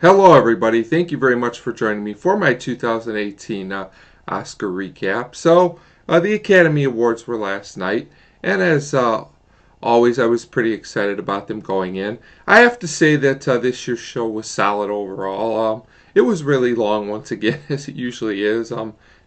Hello, everybody. Thank you very much for joining me for my 2018 Oscar recap. The Academy Awards were last night, and as always, I was pretty excited about them going in. I have to say that this year's show was solid overall. It was really long once again, as it usually is.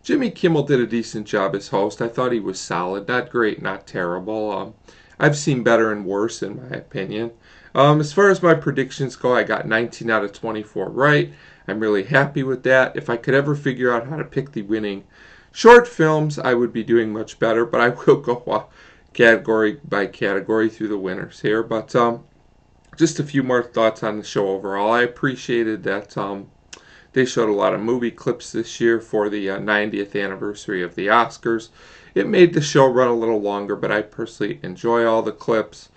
Jimmy Kimmel did a decent job as host. I thought he was solid. Not great, not terrible. I've seen better and worse, in my opinion. As far as my predictions go, I got 19 out of 24 right. I'm really happy with that. If I could ever figure out how to pick the winning short films, I would be doing much better, but I will go category by category through the winners here. But just a few more thoughts on the show overall. I appreciated that they showed a lot of movie clips this year for the 90th anniversary of the Oscars. It made the show run a little longer, but I personally enjoy all the clips.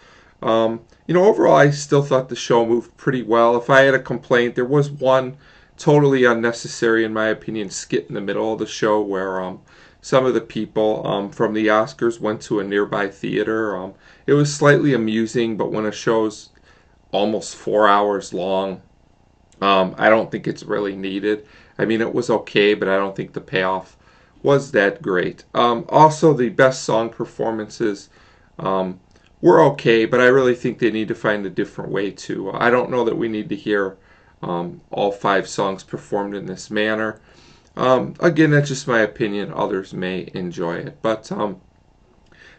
Overall, I still thought the show moved pretty well. If I had a complaint, there was one totally unnecessary, in my opinion, skit in the middle of the show where some of the people from the Oscars went to a nearby theater. It was slightly amusing, but when a show's almost 4 hours long, I don't think it's really needed. I mean, it was okay, but I don't think the payoff was that great. Also, the best song performances were okay, but I really think they need to find a different way to. I don't know that we need to hear all 5 songs performed in this manner. Again, that's just my opinion. Others may enjoy it, but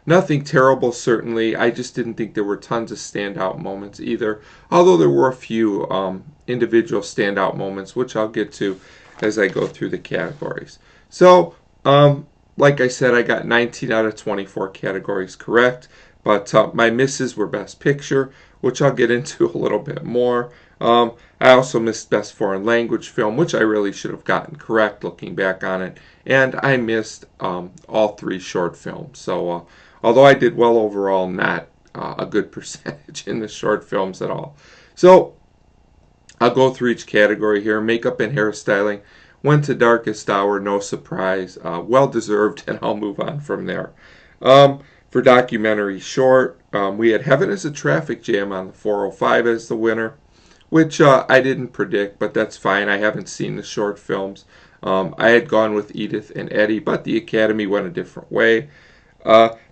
nothing terrible, certainly. I just didn't think there were tons of standout moments either, although there were a few individual standout moments, which I'll get to as I go through the categories. Like I said, I got 19 out of 24 categories correct, but my misses were Best Picture, which I'll get into a little bit more. I also missed Best Foreign Language Film, which I really should have gotten correct looking back on it. And I missed all 3 short films. Although I did well overall, not a good percentage in the short films at all. So I'll go through each category here. Makeup and hairstyling went to Darkest Hour, no surprise. Well deserved, and I'll move on from there. For documentary short, we had Heaven is a Traffic Jam on the 405 as the winner, which I didn't predict, but that's fine. I haven't seen the short films. I had gone with Edith and Eddie, but the Academy went a different way.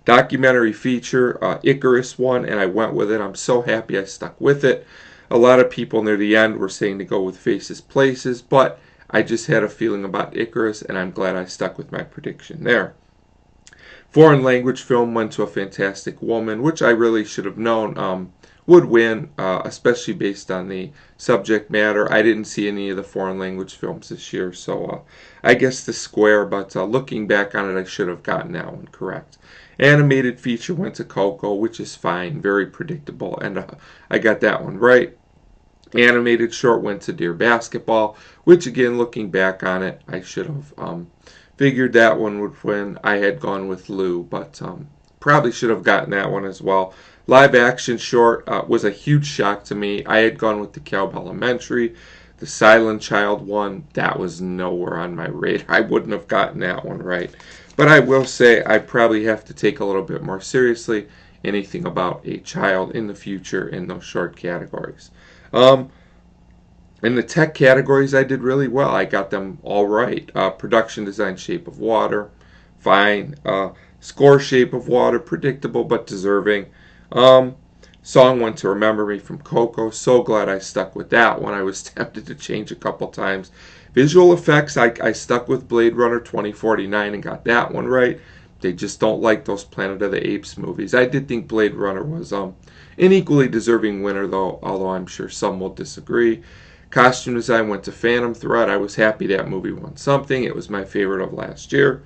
Documentary feature, Icarus won, and I went with it. I'm so happy I stuck with it. A lot of people near the end were saying to go with Faces Places, but I just had a feeling about Icarus, and I'm glad I stuck with my prediction there. Foreign language film went to A Fantastic Woman, which I really should have known would win, especially based on the subject matter. I didn't see any of the foreign language films this year, so I guess the square, but looking back on it, I should have gotten that one correct. Animated feature went to Coco, which is fine, very predictable, and I got that one right. Animated short went to Dear Basketball, which again, looking back on it, I should have figured that one would win. I had gone with Lou, but probably should have gotten that one as well. Live action short was a huge shock to me. I had gone with The Cowboy Elementary. The Silent Child one, that was nowhere on my radar. I wouldn't have gotten that one right. But I will say I probably have to take a little bit more seriously anything about a child in the future in those short categories. In the tech categories, I did really well. I got them all right. Production design, Shape of Water, fine. Score, Shape of Water, predictable but deserving. Song went to Remember Me from Coco. So glad I stuck with that one. I was tempted to change a couple times. Visual effects, I stuck with Blade Runner 2049 and got that one right. They just don't like those Planet of the Apes movies. I did think Blade Runner was an equally deserving winner, though, although I'm sure some will disagree. Costume design went to Phantom Thread. I was happy that movie won something. It was my favorite of last year.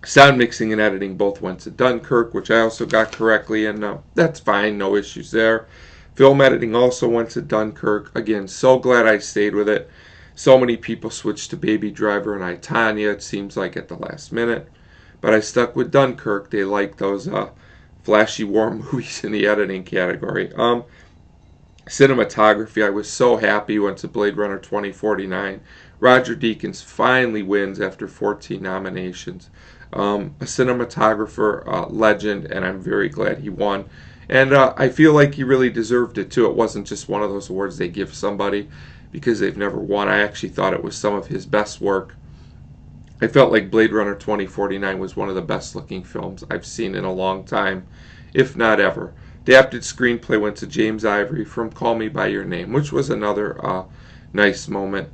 Sound mixing and editing both went to Dunkirk, which I also got correctly, and that's fine, no issues there. Film editing also went to Dunkirk. Again, so glad I stayed with it. So many people switched to Baby Driver and I, Tonya, it seems like at the last minute. But I stuck with Dunkirk. They like those flashy war movies in the editing category. Cinematography, I was so happy, went to Blade Runner 2049. Roger Deakins finally wins after 14 nominations. A cinematographer, legend, and I'm very glad he won. And I feel like he really deserved it too. It wasn't just one of those awards they give somebody. because they've never won. I actually thought it was some of his best work. I felt like Blade Runner 2049 was one of the best looking films I've seen in a long time, if not ever. Adapted screenplay went to James Ivory from Call Me By Your Name, which was another nice moment.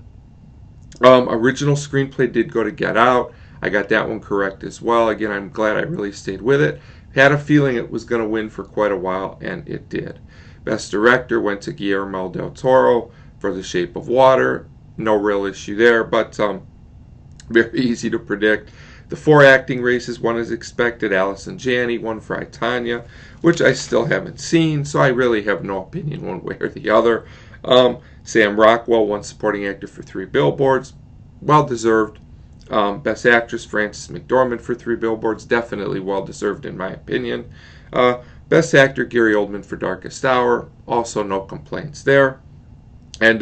Original screenplay did go to Get Out. I got that one correct as well. Again, I'm glad I really stayed with it. Had a feeling it was going to win for quite a while, and it did. Best Director went to Guillermo del Toro for The Shape of Water. No real issue there, but very easy to predict. The four acting races, one as expected, Allison Janney, one for I, Tonya, which I still haven't seen, so I really have no opinion one way or the other. Sam Rockwell won supporting actor for Three Billboards. Well deserved. Best actress, Frances McDormand for Three Billboards. Definitely well deserved in my opinion. Best actor, Gary Oldman for Darkest Hour. Also no complaints there. And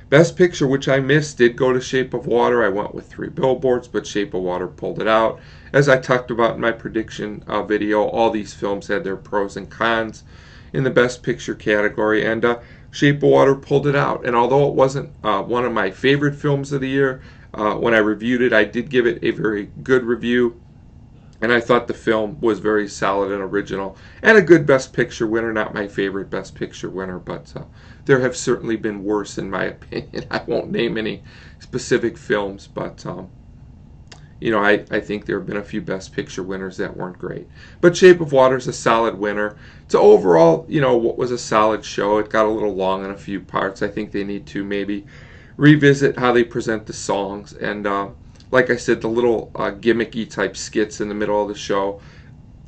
Best Picture, which I missed, did go to Shape of Water. I went with Three Billboards, but Shape of Water pulled it out. As I talked about in my prediction video, all these films had their pros and cons in the Best Picture category, and Shape of Water pulled it out. And although it wasn't one of my favorite films of the year, when I reviewed it, I did give it a very good review. And I thought the film was very solid and original, and a good Best Picture winner. Not my favorite Best Picture winner, but there have certainly been worse in my opinion. I won't name any specific films, but I think there have been a few Best Picture winners that weren't great. But Shape of Water is a solid winner. So overall, what was a solid show. It got a little long in a few parts. I think they need to maybe revisit how they present the songs, and like I said, the little gimmicky type skits in the middle of the show.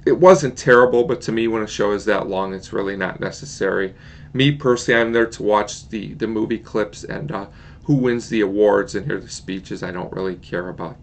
It wasn't terrible, but to me, when a show is that long, it's really not necessary. Me personally, I'm there to watch the movie clips and who wins the awards and hear the speeches. I don't really care about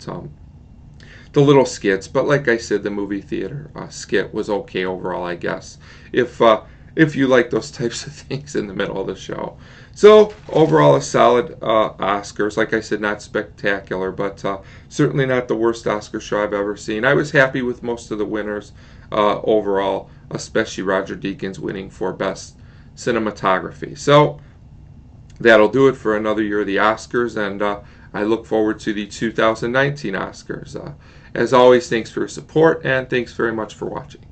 the little skits. But like I said, the movie theater skit was okay overall, I guess. If you like those types of things in the middle of the show. So, overall, a solid Oscars. Like I said, not spectacular, but certainly not the worst Oscar show I've ever seen. I was happy with most of the winners overall, especially Roger Deakins winning for Best Cinematography. So, that'll do it for another year of the Oscars, and I look forward to the 2019 Oscars. As always, thanks for your support, and thanks very much for watching.